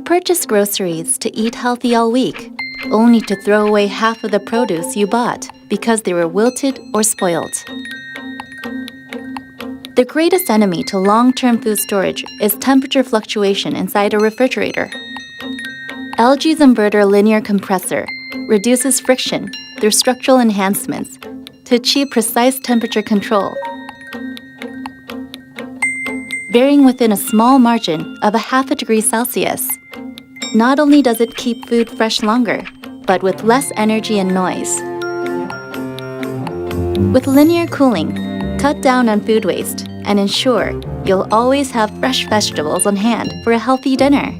purchase groceries to eat healthy all week, only to throw away half of the produce you bought because they were wilted or spoiled. The greatest enemy to long-term food storage is temperature fluctuation inside a refrigerator. LG's inverter linear compressor reduces friction through structural enhancements to achieve precise temperature control, varying within a small margin of 0.5 degree Celsius. Not only does it keep food fresh longer, but with less energy and noise. With linear cooling, cut down on food waste and ensure you'll always have fresh vegetables on hand for a healthy dinner.